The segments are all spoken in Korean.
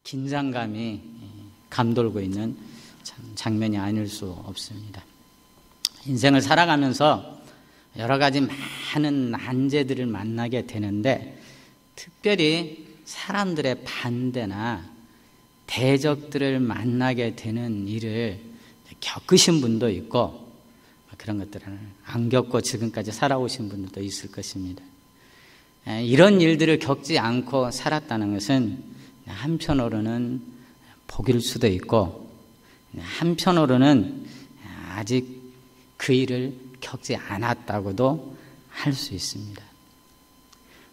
긴장감이 감돌고 있는 참 장면이 아닐 수 없습니다. 인생을 살아가면서 여러 가지 많은 난제들을 만나게 되는데, 특별히 사람들의 반대나 대적들을 만나게 되는 일을 겪으신 분도 있고, 그런 것들을 안 겪고 지금까지 살아오신 분들도 있을 것입니다. 이런 일들을 겪지 않고 살았다는 것은 한편으로는 복일 수도 있고, 한편으로는 아직 그 일을 겪지 않았다고도 할 수 있습니다.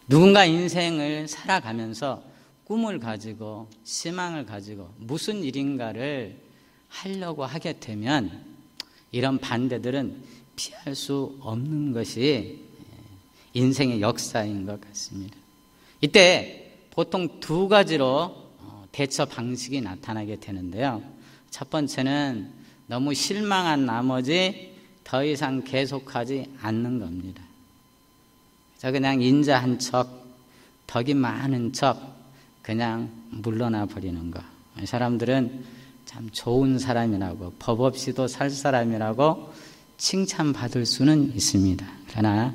누군가 인생을 살아가면서 꿈을 가지고 희망을 가지고 무슨 일인가를 하려고 하게 되면 이런 반대들은 피할 수 없는 것이 인생의 역사인 것 같습니다. 이때 보통 두 가지로 대처 방식이 나타나게 되는데요. 첫 번째는 너무 실망한 나머지 더 이상 계속하지 않는 겁니다. 그냥 인자한 척, 덕이 많은 척 그냥 물러나 버리는 거. 사람들은 참 좋은 사람이라고, 법 없이도 살 사람이라고 칭찬받을 수는 있습니다. 그러나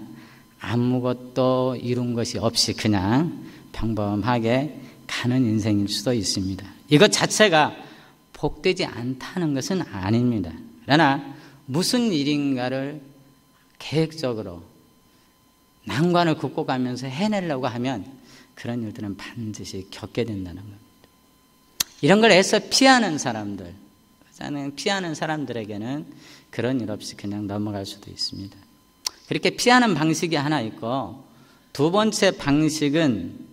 아무것도 이룬 것이 없이 그냥 평범하게 가는 인생일 수도 있습니다. 이것 자체가 복되지 않다는 것은 아닙니다. 그러나 무슨 일인가를 계획적으로 난관을 긋고 가면서 해내려고 하면 그런 일들은 반드시 겪게 된다는 겁니다. 이런 걸 애써 피하는 사람들에게는 그런 일 없이 그냥 넘어갈 수도 있습니다. 그렇게 피하는 방식이 하나 있고, 두 번째 방식은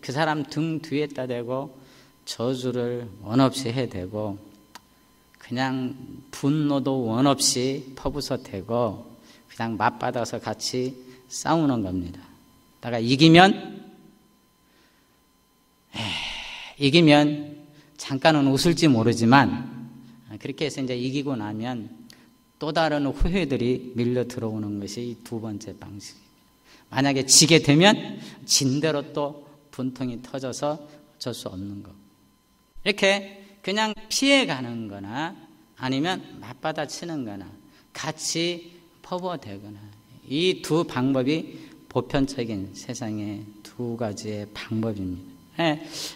그 사람 등 뒤에다 대고 저주를 원없이 해대고, 그냥 분노도 원없이 퍼부숴대고 그냥 맞받아서 같이 싸우는 겁니다. 다가 이기면 잠깐은 웃을지 모르지만, 그렇게 해서 이제 이기고 나면 또 다른 후회들이 밀려 들어오는 것이 두 번째 방식입니다. 만약에 지게 되면 진 대로 또 분통이 터져서 어쩔 수 없는 거. 이렇게 그냥 피해가는 거나 아니면 맞받아치는 거나 같이 퍼부어대거나, 이 두 방법이 보편적인 세상의 두 가지의 방법입니다.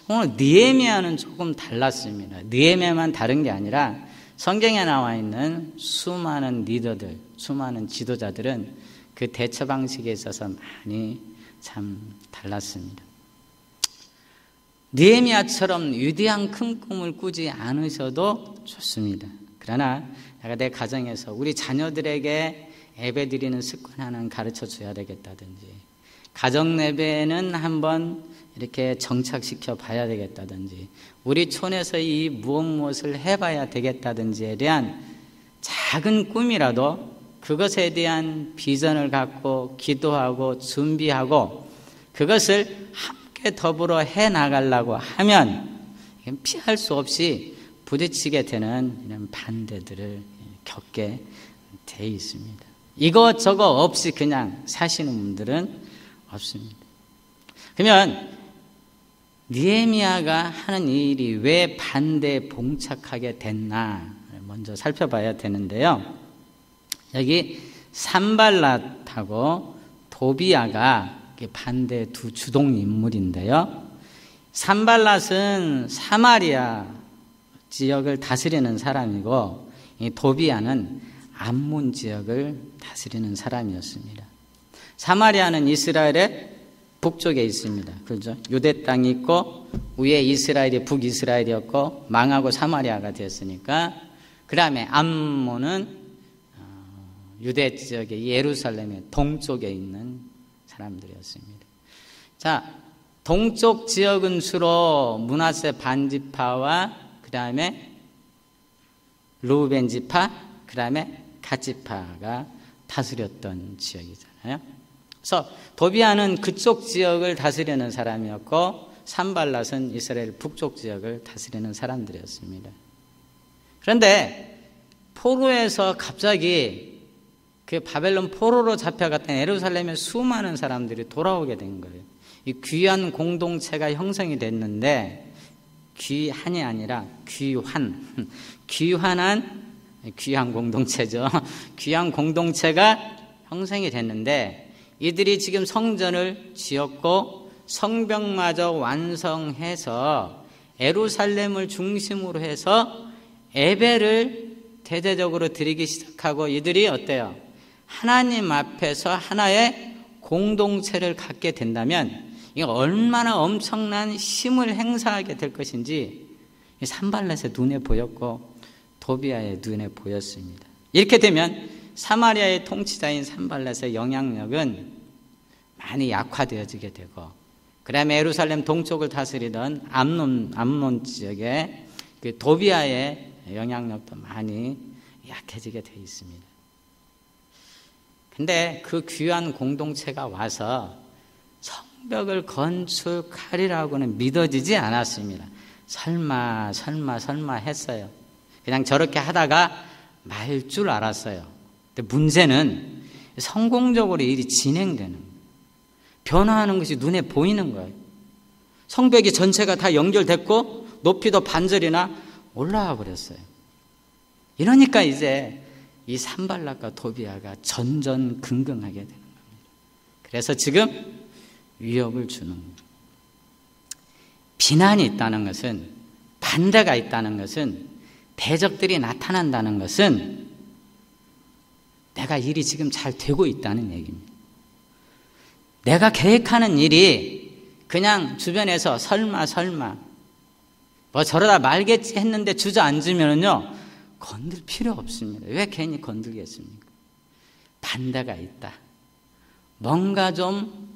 오늘 느헤미야는 조금 달랐습니다. 느헤미야만 다른 게 아니라 성경에 나와 있는 수많은 리더들, 수많은 지도자들은 그 대처 방식에 있어서 많이 참 달랐습니다. 느헤미야처럼 위대한 큰 꿈을 꾸지 않으셔도 좋습니다. 그러나 내 가정에서 우리 자녀들에게 예배드리는 습관 하나는 가르쳐 줘야 되겠다든지, 가정 예배는 한번 이렇게 정착시켜 봐야 되겠다든지, 우리 촌에서 이 무엇을 해봐야 되겠다든지에 대한 작은 꿈이라도 그것에 대한 비전을 갖고 기도하고 준비하고 그것을 함께 더불어 해나가려고 하면 피할 수 없이 부딪히게 되는 이런 반대들을 겪게 돼 있습니다. 이것저것 없이 그냥 사시는 분들은 없습니다. 그러면 느헤미야가 하는 이 일이 왜 반대에 봉착하게 됐나 먼저 살펴봐야 되는데요. 여기 산발랏하고 도비야가 반대 두 주동 인물인데요. 산발랏은 사마리아 지역을 다스리는 사람이고, 이 도비야는 암몬 지역을 다스리는 사람이었습니다. 사마리아는 이스라엘의 북쪽에 있습니다. 그렇죠? 유대 땅이 있고 위에 이스라엘이 북이스라엘이었고 망하고 사마리아가 됐으니까, 그 다음에 암몬은 유대 지역의 예루살렘의 동쪽에 있는 사람들이었습니다. 자, 동쪽 지역은 주로 므낫세 반지파와 그 다음에 르우벤 지파, 그 다음에 갓 지파가 다스렸던 지역이잖아요. 그래서 도비야는 그쪽 지역을 다스리는 사람이었고, 산발랏은 이스라엘 북쪽 지역을 다스리는 사람들이었습니다. 그런데 포로에서 갑자기 그 바벨론 포로로 잡혀갔던 예루살렘의 수많은 사람들이 돌아오게 된 거예요. 이 귀한 공동체가 형성이 됐는데 귀한이 아니라 귀환. 귀한 공동체죠. 귀한 공동체가 형성이 됐는데 이들이 지금 성전을 지었고 성벽마저 완성해서 예루살렘을 중심으로 해서 예배를 대대적으로 드리기 시작하고 이들이 어때요? 하나님 앞에서 하나의 공동체를 갖게 된다면 이게 얼마나 엄청난 힘을 행사하게 될 것인지 산발렛의 눈에 보였고 도비아의 눈에 보였습니다. 이렇게 되면 사마리아의 통치자인 산발렛의 영향력은 많이 약화되어지게 되고 그 다음에 예루살렘 동쪽을 다스리던 암논 지역의 그 도비아의 영향력도 많이 약해지게 되어 있습니다. 근데 그 귀한 공동체가 와서 성벽을 건축하리라고는 믿어지지 않았습니다. 설마 했어요. 그냥 저렇게 하다가 말 줄 알았어요. 근데 문제는 성공적으로 일이 진행되는 거예요. 변화하는 것이 눈에 보이는 거예요. 성벽이 전체가 다 연결됐고 높이도 반절이나 올라와 버렸어요. 이러니까 이제 이 산발락과 도비아가 전전긍긍하게 되는 겁니다. 그래서 지금 위협을 주는 거예요. 비난이 있다는 것은, 반대가 있다는 것은, 대적들이 나타난다는 것은 내가 일이 지금 잘 되고 있다는 얘기입니다. 내가 계획하는 일이 그냥 주변에서 설마 뭐 저러다 말겠지 했는데 주저앉으면요 건들 필요 없습니다. 왜 괜히 건들겠습니까? 반대가 있다. 뭔가 좀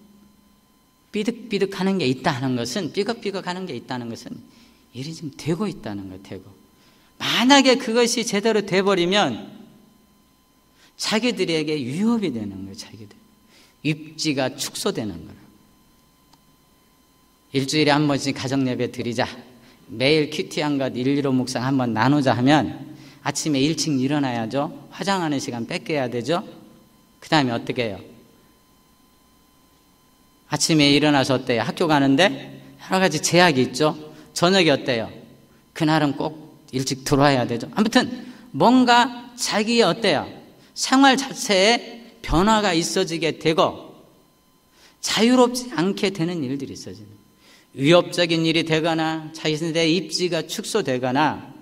삐득삐득하는 게 있다는 것은, 삐걱삐걱하는 게 있다는 것은 일이 지금 되고 있다는 거예요. 되고. 만약에 그것이 제대로 돼버리면 자기들에게 위협이 되는 거예요. 자기들. 입지가 축소되는 거예요. 일주일에 한 번씩 가정예배 드리자. 매일 큐티한 것 115 묵상 한번 나누자 하면 아침에 일찍 일어나야죠. 화장하는 시간 뺏겨야 되죠. 그 다음에 어떻게 해요? 아침에 일어나서 어때요? 학교 가는데 여러 가지 제약이 있죠. 저녁에 어때요? 그날은 꼭 일찍 들어와야 되죠. 아무튼 뭔가 자기의 어때요? 생활 자체에 변화가 있어지게 되고 자유롭지 않게 되는 일들이 있어지는 거예요. 위협적인 일이 되거나 자신의 입지가 축소되거나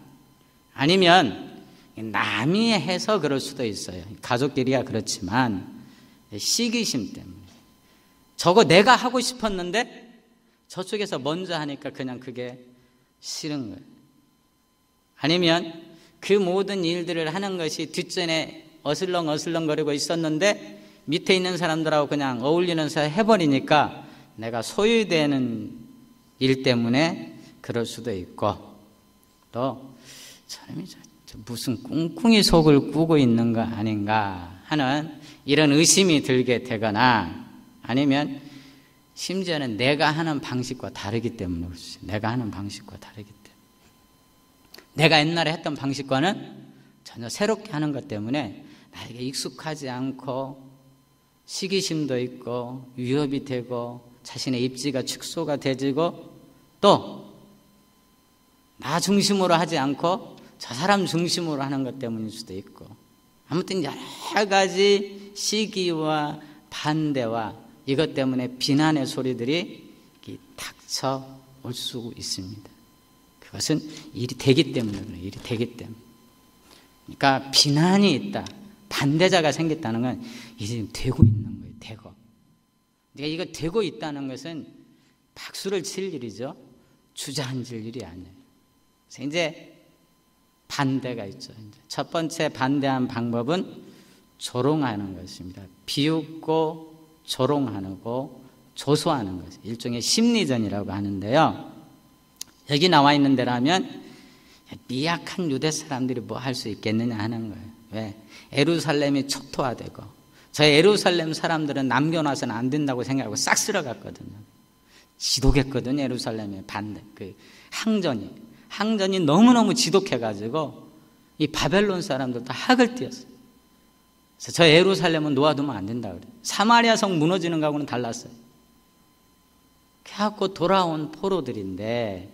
아니면 남이 해서 그럴 수도 있어요. 가족끼리야 그렇지만 시기심 때문에 저거 내가 하고 싶었는데 저쪽에서 먼저 하니까 그냥 그게 싫은 거예요. 아니면 그 모든 일들을 하는 것이 뒷전에 어슬렁어슬렁거리고 있었는데 밑에 있는 사람들하고 그냥 어울리는 사이 해버리니까 내가 소유되는 일 때문에 그럴 수도 있고 또 저놈이 무슨 꿍꿍이 속을 꾸고 있는 거 아닌가 하는 이런 의심이 들게 되거나 아니면 심지어는 내가 하는 방식과 다르기 때문에 그렇지. 내가 하는 방식과 다르기 때문에 내가 옛날에 했던 방식과는 전혀 새롭게 하는 것 때문에 나에게 익숙하지 않고 시기심도 있고 위협이 되고 자신의 입지가 축소가 되지고 또 나 중심으로 하지 않고 저 사람 중심으로 하는 것 때문일 수도 있고 아무튼 여러 가지 시기와 반대와 이것 때문에 비난의 소리들이 닥쳐올 수 있습니다. 그것은 일이 되기 때문에 그래요. 일이 되기 때문에. 그러니까 비난이 있다. 반대자가 생겼다는 건 이제 되고 있는 거예요. 되고. 그러니까 이거 되고 있다는 것은 박수를 칠 일이죠. 주저앉을 일이 아니에요. 그래서 이제 반대가 있죠. 첫 번째 반대한 방법은 조롱하는 것입니다. 비웃고 조롱하고 조소하는 것. 일종의 심리전이라고 하는데요. 여기 나와 있는 데라면 미약한 유대 사람들이 뭐 할 수 있겠느냐 하는 거예요. 왜? 예루살렘이 초토화되고 저 예루살렘 사람들은 남겨놔서는 안 된다고 생각하고 싹 쓸어갔거든요. 지독했거든요. 예루살렘의 반대 그 항전이 너무너무 지독해가지고 이 바벨론 사람들도 학을 띄었어요. 그래서 저 예루살렘은 놓아두면 안 된다 그래요. 사마리아 성 무너지는 거하고는 달랐어요. 그래갖고 돌아온 포로들인데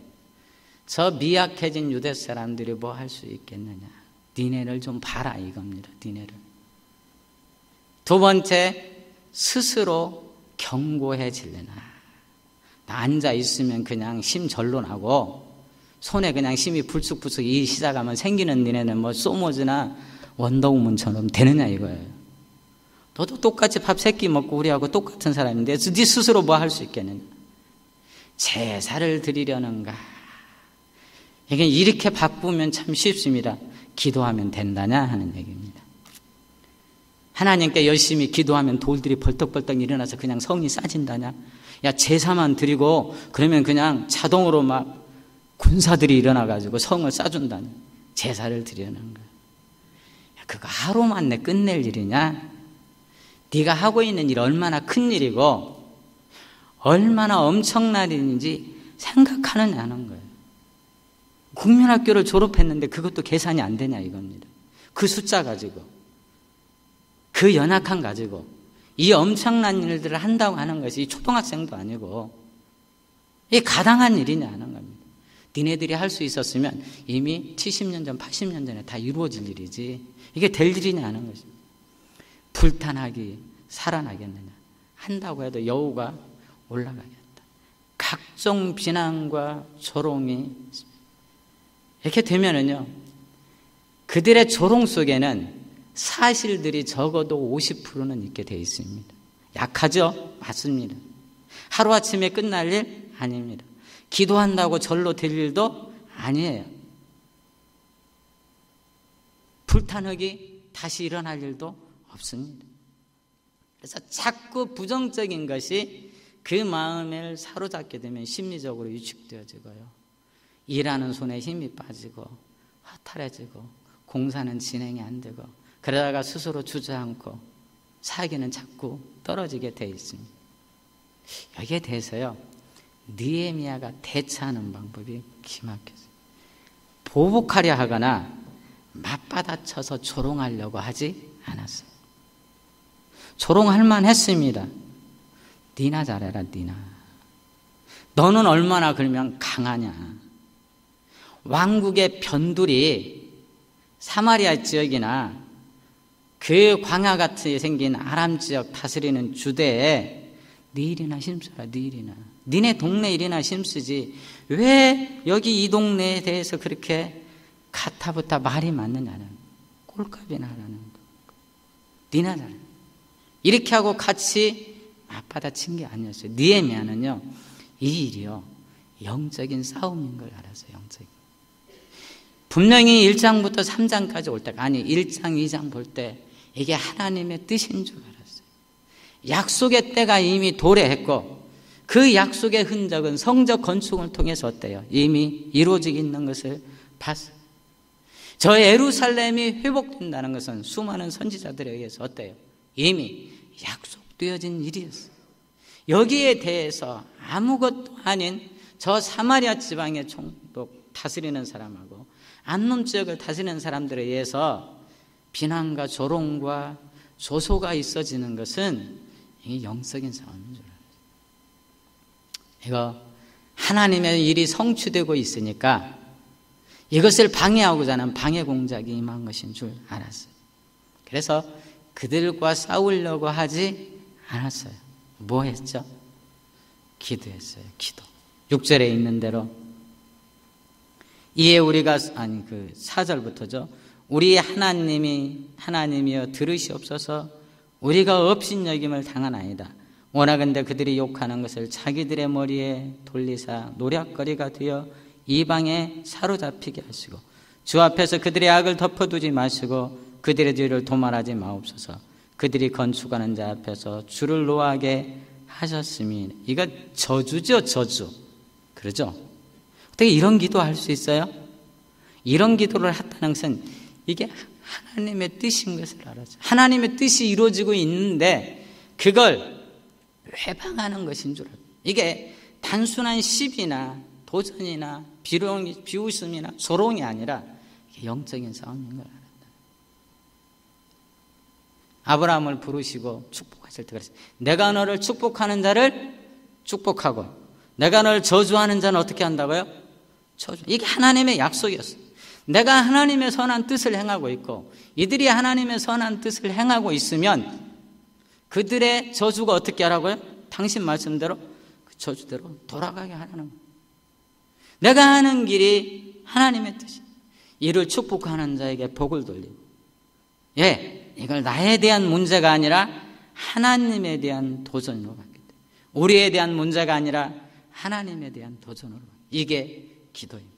저 미약해진 유대 사람들이 뭐 할 수 있겠느냐. 니네를 좀 봐라 이겁니다. 니네를. 두 번째, 스스로 경고해질래나. 나 앉아 있으면 그냥 심 절로 나고 손에 그냥 심이 불쑥불쑥 이 시작하면 생기는 니네는 뭐 소모즈나 원더우먼처럼 되느냐 이거예요. 너도 똑같이 밥 세 끼 먹고 우리하고 똑같은 사람인데 네 스스로 뭐 할 수 있겠느냐. 제사를 드리려는가. 이게 이렇게 바꾸면 참 쉽습니다. 기도하면 된다냐 하는 얘기입니다. 하나님께 열심히 기도하면 돌들이 벌떡벌떡 일어나서 그냥 성이 싸진다냐. 야, 제사만 드리고 그러면 그냥 자동으로 막 군사들이 일어나가지고 성을 싸준다냐. 제사를 드리려는 거야. 야, 그거 하루만 내 끝낼 일이냐. 네가 하고 있는 일 얼마나 큰 일이고 얼마나 엄청난 일인지 생각하느냐는 거예요. 국민학교를 졸업했는데 그것도 계산이 안 되냐 이겁니다. 그 숫자 가지고 그 연약함 가지고 이 엄청난 일들을 한다고 하는 것이 초등학생도 아니고 이게 가당한 일이냐 하는 겁니다. 니네들이 할 수 있었으면 이미 70년 전 80년 전에 다 이루어질 일이지 이게 될 일이냐 하는 것입니다. 불탄하기 살아나겠느냐. 한다고 해도 여우가 올라가겠다. 각종 비난과 조롱이 이렇게 되면은요, 그들의 조롱 속에는 사실들이 적어도 50%는 있게 되어 있습니다. 약하죠? 맞습니다. 하루아침에 끝날 일 아닙니다. 기도한다고 절로 될 일도 아니에요. 불타는 다시 일어날 일도 없습니다. 그래서 자꾸 부정적인 것이 그 마음을 사로잡게 되면 심리적으로 위축되어지고요. 일하는 손에 힘이 빠지고 허탈해지고 공사는 진행이 안 되고 그러다가 스스로 주저앉고 사기는 자꾸 떨어지게 돼 있습니다. 여기에 대해서요, 느헤미야가 대처하는 방법이 기막혀서 보복하려 하거나 맞받아쳐서 조롱하려고 하지 않았어요. 조롱할 만했습니다. 니나 잘해라 니나. 너는 얼마나 그러면 강하냐. 왕국의 변두리 사마리아 지역이나 그 광야 같이 생긴 아람 지역 다스리는 주대에 네 일이나 힘써라. 네 일이나. 니네 동네 일이나 힘쓰지 왜 여기 이 동네에 대해서 그렇게 가타부타 말이 많느냐는 꼴값이나 하라는 거. 니나 잘해. 이렇게 하고 같이 맞받아친 게 아니었어요. 느헤미야는요, 이 일이요 영적인 싸움인 걸 알았어요. 영적인. 분명히 1장부터 3장까지 올 때가 아니 1장 2장 볼 때 이게 하나님의 뜻인 줄 알았어요. 약속의 때가 이미 도래했고 그 약속의 흔적은 성적 건축을 통해서 어때요? 이미 이루어지고 있는 것을 봤어요. 저 예루살렘이 회복된다는 것은 수많은 선지자들에 의해서 어때요? 이미 약속되어진 일이었어요. 여기에 대해서 아무것도 아닌 저 사마리아 지방의 총독 다스리는 사람하고 암논 지역을 다스리는 사람들에 의해서 비난과 조롱과 조소가 있어지는 것은 이게 영적인 싸움인 줄 알아요. 이거 하나님의 일이 성취되고 있으니까 이것을 방해하고자 하는 방해 공작이 임한 것인 줄 알았어요. 그래서 그들과 싸우려고 하지 않았어요. 뭐 했죠? 기도했어요. 기도. 6절에 있는 대로 이에 우리가 4절부터죠. 우리 하나님이여 들으시옵소서. 우리가 업신여김을 당하나이다. 원하건대 그들이 욕하는 것을 자기들의 머리에 돌리사 노략거리가 되어 이방에 사로잡히게 하시고 주 앞에서 그들의 악을 덮어두지 마시고 그들의 죄를 도말하지 마옵소서. 그들이 건축하는 자 앞에서 주를 노하게 하셨으니. 이거 저주죠, 저주. 그러죠? 어떻게 이런 기도할 수 있어요? 이런 기도를 했다는 것은 이게 하나님의 뜻인 것을 알았죠. 하나님의 뜻이 이루어지고 있는데 그걸 회방하는 것인 줄 알아요. 이게 단순한 시비나 도전이나 비웃음이나 조롱이 아니라 영적인 싸움인 걸 알았다. 아브라함을 부르시고 축복하실 때 그랬어요. 내가 너를 축복하는 자를 축복하고 내가 너를 저주하는 자는 어떻게 한다고요? 이게 하나님의 약속이었어요. 내가 하나님의 선한 뜻을 행하고 있고 이들이 하나님의 선한 뜻을 행하고 있으면 그들의 저주가 어떻게 하라고요? 당신 말씀대로 그 저주대로 돌아가게 하라는 거예요. 내가 하는 길이 하나님의 뜻이에요. 이를 축복하는 자에게 복을 돌리고, 이걸 나에 대한 문제가 아니라 하나님에 대한 도전으로 받게 돼요. 우리에 대한 문제가 아니라 하나님에 대한 도전으로. 이게 기도입니다.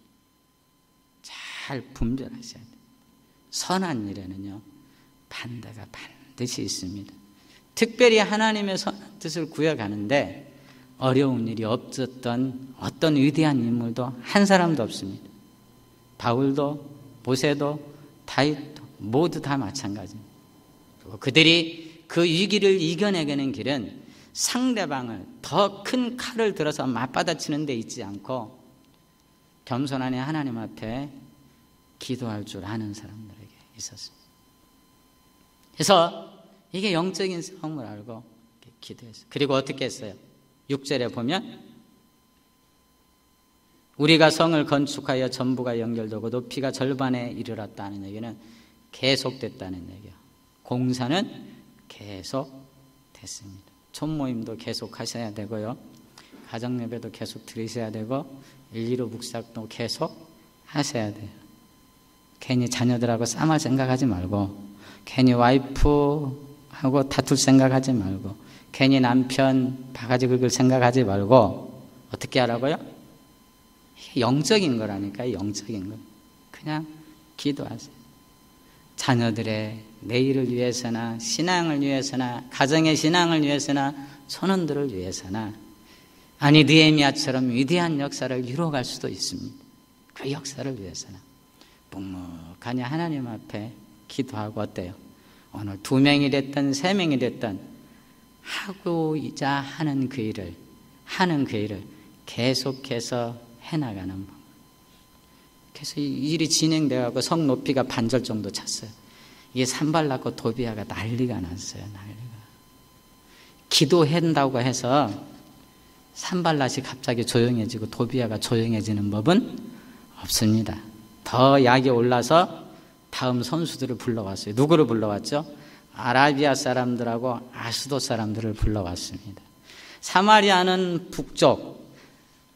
잘 분별하셔야 돼요. 선한 일에는요, 반대가 반드시 있습니다. 특별히 하나님의 선한 뜻을 구해가는데 어려운 일이 없었던 어떤 위대한 인물도 한 사람도 없습니다. 바울도 모세도 다윗도 모두 다 마찬가지입니다. 그리고 그들이 그 위기를 이겨내가는 길은 상대방을 더 큰 칼을 들어서 맞받아치는 데 있지 않고 겸손하니 하나님 앞에 기도할 줄 아는 사람들에게 있었습니다. 그래서 이게 영적인 싸움을 알고 기도했어요. 그리고 어떻게 했어요? 6절에 보면 우리가 성을 건축하여 전부가 연결되고 높이가 절반에 이르렀다는 얘기는 계속됐다는 얘기예요. 공사는 계속됐습니다. 촌모임도 계속 하셔야 되고요. 가정예배도 계속 들으셔야 되고 115 묵상도 계속 하셔야 돼요. 괜히 자녀들하고 싸울 생각하지 말고, 괜히 와이프하고 다툴 생각하지 말고, 괜히 남편 바가지 긁을 생각하지 말고 어떻게 하라고요? 이게 영적인 거라니까요. 영적인 거. 그냥 기도하세요. 자녀들의 내일을 위해서나 신앙을 위해서나 가정의 신앙을 위해서나 선원들을 위해서나, 아니 느헤미야처럼 위대한 역사를 이루어갈 수도 있습니다. 그 역사를 위해서나 묵묵하니 하나님 앞에 기도하고 어때요? 오늘 2명이 됐든 3명이 됐든 하고자 하는 그 일을 계속해서 해나가는 법. 그래서 이 일이 진행되어가고 성 높이가 반절 정도 찼어요. 이게 산발락과 도비아가 난리가 났어요. 기도한다고 해서 산발락이 갑자기 조용해지고 도비아가 조용해지는 법은 없습니다. 더 약이 올라서 다음 선수들을 불러왔어요. 누구를 불러왔죠? 아라비아 사람들하고 아수도 사람들을 불러왔습니다. 사마리아는 북쪽,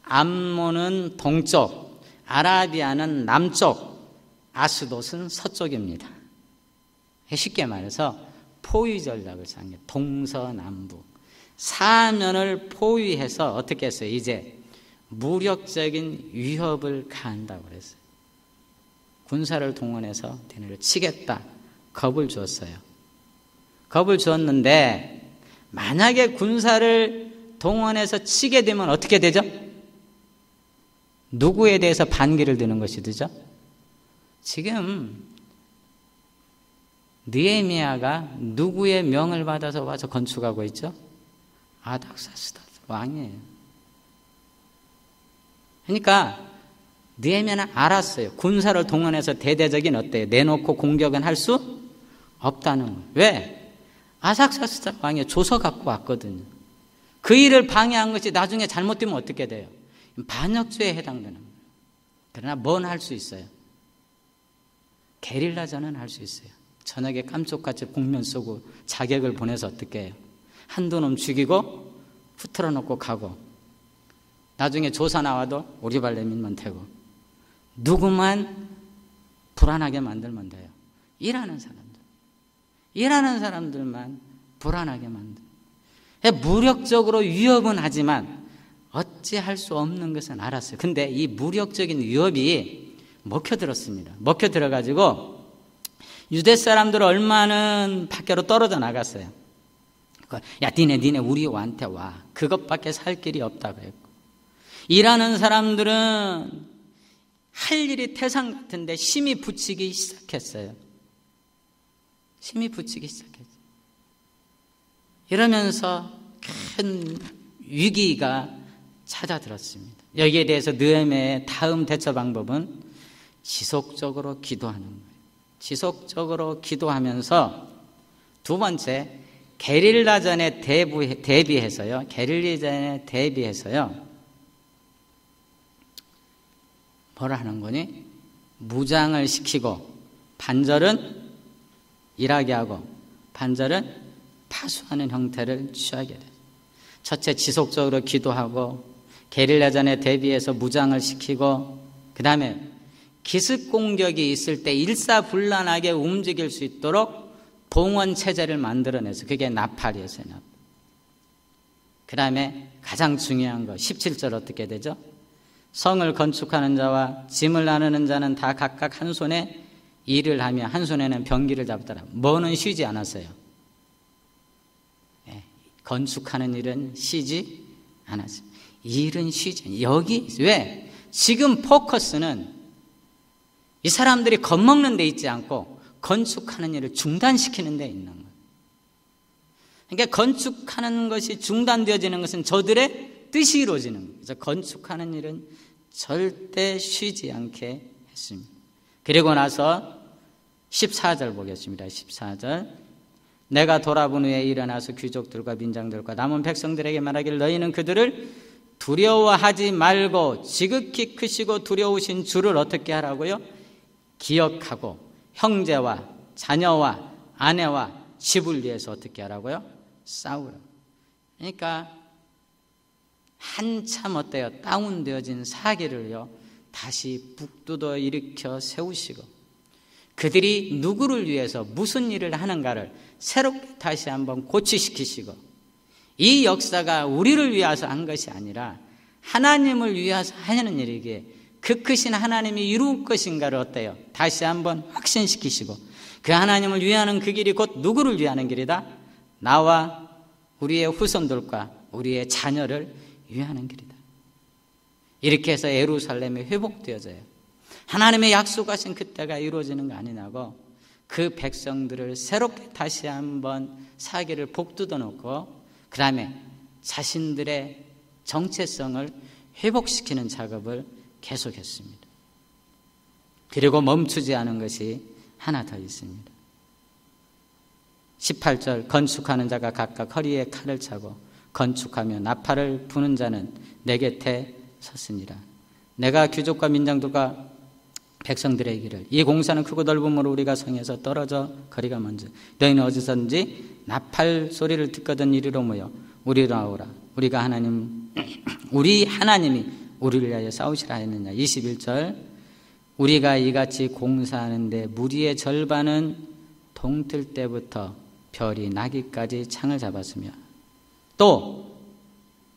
암몬은 동쪽, 아라비아는 남쪽, 아수돗은 서쪽입니다. 쉽게 말해서 포위 전략을 짠 게 동서남북 사면을 포위해서 어떻게 했어요? 이제 무력적인 위협을 가한다고 그랬어요. 군사를 동원해서 걔네를 치겠다 겁을 주었어요. 겁을 주었는데 만약에 군사를 동원해서 치게 되면 어떻게 되죠? 누구에 대해서 반기를 드는 것이 되죠? 지금 느헤미야가 누구의 명을 받아서 와서 건축하고 있죠? 아닥사스다 왕이에요. 그러니까 느헤미야는 알았어요. 군사를 동원해서 대대적인 어때요? 내놓고 공격은 할 수 없다는 거예요. 왜? 아닥사스다 왕이 조서 갖고 왔거든요. 그 일을 방해한 것이 나중에 잘못되면 어떻게 돼요? 반역죄에 해당되는 거예요. 그러나 뭔 할 수 있어요? 게릴라전은 할 수 있어요. 저녁에 깜짝같이 복면 쏘고 자객을 보내서 어떻게 해요? 한두 놈 죽이고 후틀어 놓고 가고 나중에 조사 나와도 오리발 내밀면 되고 누구만 불안하게 만들면 돼요. 일하는 사람들만 불안하게 만들어요. 무력적으로 위협은 하지만 어찌할 수 없는 것은 알았어요. 근데 이 무력적인 위협이 먹혀들었습니다. 먹혀들어가지고 유대 사람들 얼마는 밖으로 떨어져 나갔어요. 야, 니네 우리 왕한테 와. 그것밖에 살 길이 없다고 했고. 일하는 사람들은 할 일이 태산 같은데 힘이 붙이기 시작했어요. 이러면서 큰 위기가 찾아들었습니다. 여기에 대해서 느헤미야의 다음 대처 방법은 지속적으로 기도하는 거예요. 지속적으로 기도하면서 두 번째, 게릴라전에 대비해서요. 뭘 하는 거니? 무장을 시키고 반절은 일하게 하고 반절은 파수하는 형태를 취하게 돼요. 첫째, 지속적으로 기도하고 게릴라전에 대비해서 무장을 시키고, 그 다음에 기습 공격이 있을 때 일사불란하게 움직일 수 있도록 봉헌 체제를 만들어내서, 그게 나팔이었어요. 나팔. 그 다음에 가장 중요한 거 17절 어떻게 되죠? 성을 건축하는 자와 짐을 나누는 자는 다 각각 한 손에 일을 하며 한 손에는 병기를 잡더라. 뭐는 쉬지 않았어요. 건축하는 일은 쉬지 않았어요. 일은 쉬지 않아요. 여기 왜? 지금 포커스는 이 사람들이 겁먹는 데 있지 않고 건축하는 일을 중단시키는 데 있는 거예요. 그러니까 건축하는 것이 중단되어지는 것은 저들의 뜻이 이루어지는 거예요. 그래서 건축하는 일은 절대 쉬지 않게 했습니다. 그리고 나서 14절 보겠습니다. 14절. 내가 돌아본 후에 일어나서 귀족들과 민장들과 남은 백성들에게 말하기를 너희는 그들을 두려워하지 말고 지극히 크시고 두려우신 주를 어떻게 하라고요? 기억하고 형제와 자녀와 아내와 집을 위해서 어떻게 하라고요? 싸우라. 그러니까 한참 어때요? 다운되어진 사기를요 다시 북돋워 일으켜 세우시고, 그들이 누구를 위해서 무슨 일을 하는가를 새롭게 다시 한번 고치시키시고, 이 역사가 우리를 위해서 한 것이 아니라 하나님을 위해서 하는 일이기에 그 크신 하나님이 이룰 것인가를 어때요? 다시 한번 확신시키시고, 그 하나님을 위하는 그 길이 곧 누구를 위하는 길이다? 나와 우리의 후손들과 우리의 자녀를 위하는 길이다. 이렇게 해서 예루살렘이 회복되어져요. 하나님의 약속하신 그때가 이루어지는 거 아니냐고, 그 백성들을 새롭게 다시 한번 사기를 복돋워 놓고 그 다음에 자신들의 정체성을 회복시키는 작업을 계속했습니다. 그리고 멈추지 않은 것이 하나 더 있습니다. 18절. 건축하는 자가 각각 허리에 칼을 차고 건축하며 나팔을 부는 자는 내 곁에 섰으니라. 내가 귀족과 민장들과 백성들의 길을, 이 공사는 크고 넓음으로 우리가 성에서 떨어져 거리가 먼저 너희는 어디서든지 나팔 소리를 듣거든 이리로 모여 우리로 나오라. 우리 하나님이 우리를 위하여 싸우시라 했느냐. 21절. 우리가 이같이 공사하는데 무리의 절반은 동틀 때부터 별이 나기까지 창을 잡았으며, 또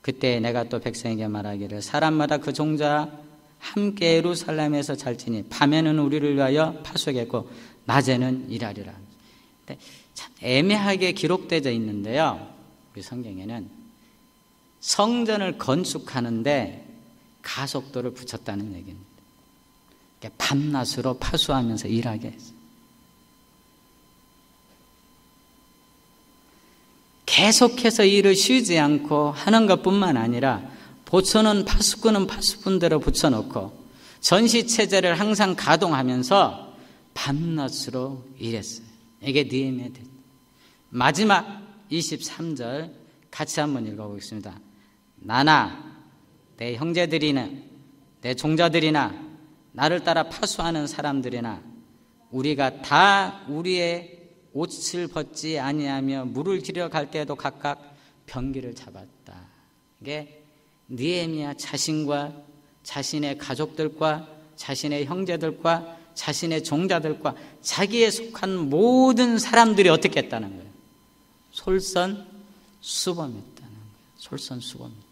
그때 내가 또 백성에게 말하기를 사람마다 그 종자 함께 예루살렘에서 잘지니 밤에는 우리를 위하여 파수하겠고 낮에는 일하리라. 참 애매하게 기록되어 있는데요, 우리 성경에는 성전을 건축하는데 가속도를 붙였다는 얘기입니다. 밤낮으로 파수하면서 일하게 했어요. 계속해서 일을 쉬지 않고 하는 것뿐만 아니라 보초는 파수꾼은 파수꾼대로 붙여놓고 전시체제를 항상 가동하면서 밤낮으로 일했어요. 이게 느헤미야. 마지막 23절 같이 한번 읽어보겠습니다. 나나 내 형제들이나 내 종자들이나 나를 따라 파수하는 사람들이나 우리가 다 우리의 옷을 벗지 아니하며 물을 기르러 갈 때에도 각각 병기를 잡았다. 이게 느헤미야 자신과 자신의 가족들과 자신의 형제들과 자신의 종자들과 자기에 속한 모든 사람들이 어떻게 했다는 거예요? 솔선수범했다는 거예요. 솔선수범했다.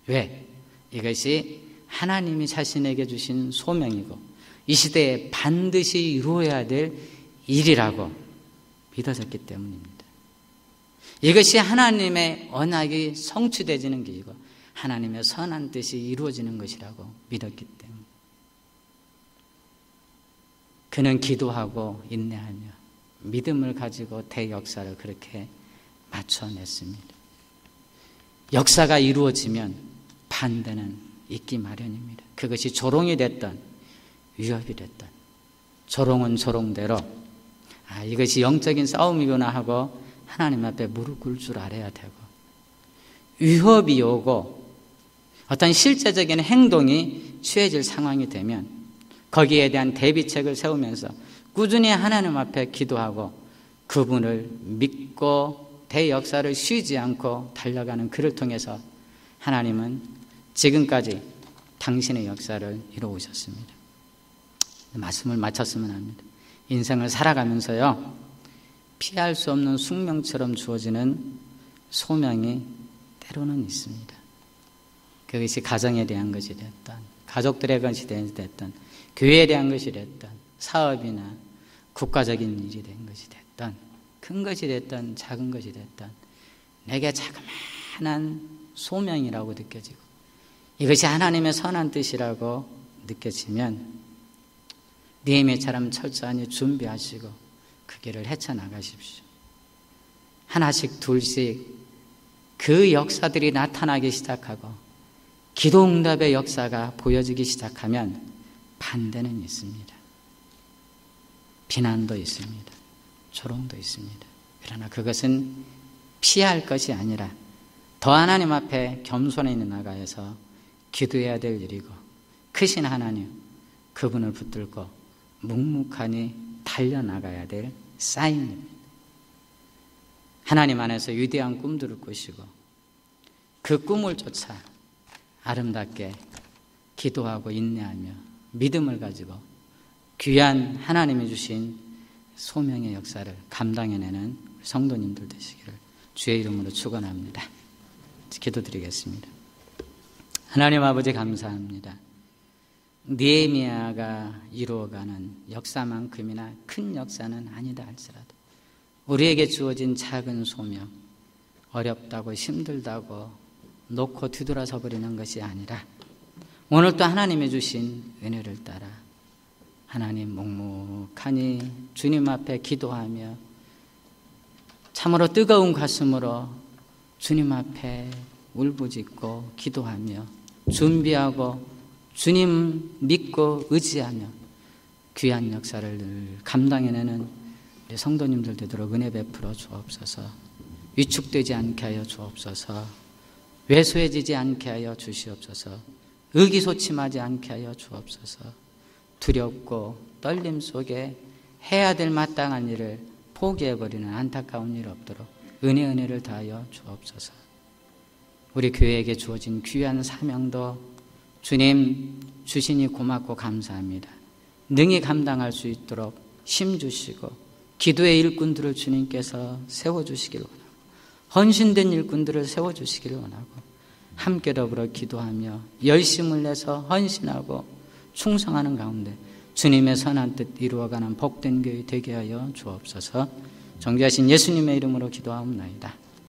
왜? 이것이 하나님이 자신에게 주신 소명이고 이 시대에 반드시 이루어야 될 일이라고 믿어졌기 때문입니다. 이것이 하나님의 언약이 성취되지는 길이고 하나님의 선한 뜻이 이루어지는 것이라고 믿었기 때문에 그는 기도하고 인내하며 믿음을 가지고 대역사를 그렇게 맞춰냈습니다. 역사가 이루어지면 반대는 있기 마련입니다. 그것이 조롱이 됐던 위협이 됐던, 조롱은 조롱대로 이것이 영적인 싸움이구나 하고 하나님 앞에 무릎 꿇을 줄 알아야 되고, 위협이 오고 어떤 실제적인 행동이 취해질 상황이 되면 거기에 대한 대비책을 세우면서 꾸준히 하나님 앞에 기도하고 그분을 믿고 대역사를 쉬지 않고 달려가는 그를 통해서 하나님은 지금까지 당신의 역사를 이루어오셨습니다. 말씀을 마쳤으면 합니다. 인생을 살아가면서요, 피할 수 없는 숙명처럼 주어지는 소명이 때로는 있습니다. 그것이 가정에 대한 것이 됐든, 가족들의 것이 됐든, 교회에 대한 것이 됐든, 사업이나 국가적인 일이 된 것이 됐든, 큰 것이 됐든, 작은 것이 됐든, 내게 자그마한 소명이라고 느껴지고, 이것이 하나님의 선한 뜻이라고 느껴지면, 느헤미야처럼 철저히 준비하시고 그 길을 헤쳐나가십시오. 하나씩 둘씩 그 역사들이 나타나기 시작하고 기도응답의 역사가 보여지기 시작하면 반대는 있습니다. 비난도 있습니다. 조롱도 있습니다. 그러나 그것은 피할 것이 아니라 더 하나님 앞에 겸손히 나가서 기도해야 될 일이고, 크신 하나님 그분을 붙들고 묵묵하니 달려나가야 될 사인입니다. 하나님 안에서 위대한 꿈들을 꾸시고 그 꿈을 쫓아 아름답게 기도하고 인내하며 믿음을 가지고 귀한 하나님이 주신 소명의 역사를 감당해내는 성도님들 되시기를 주의 이름으로 축원합니다. 기도드리겠습니다. 하나님 아버지 감사합니다. 느헤미야가 이루어가는 역사만큼이나 큰 역사는 아니다 할지라도 우리에게 주어진 작은 소명, 어렵다고 힘들다고 놓고 뒤돌아서 버리는 것이 아니라 오늘 또 하나님이 주신 은혜를 따라 하나님 묵묵하니 주님 앞에 기도하며 참으로 뜨거운 가슴으로 주님 앞에 울부짖고 기도하며 준비하고 주님 믿고 의지하며 귀한 역사를 늘 감당해내는 우리 성도님들 되도록 은혜 베풀어 주옵소서. 위축되지 않게 하여 주옵소서. 왜소해지지 않게 하여 주시옵소서. 의기소침하지 않게 하여 주옵소서. 두렵고 떨림 속에 해야 될 마땅한 일을 포기해버리는 안타까운 일 없도록 은혜를 다하여 주옵소서. 우리 교회에게 주어진 귀한 사명도 주님 주시니 고맙고 감사합니다. 능히 감당할 수 있도록 힘주시고 기도의 일꾼들을 주님께서 세워주시기를 원하고 헌신된 일꾼들을 세워주시기를 원하고 함께 더불어 기도하며 열심을 내서 헌신하고 충성하는 가운데 주님의 선한 뜻 이루어가는 복된 교회 되게 하여 주옵소서. 존귀하신 예수님의 이름으로 기도하옵나이다.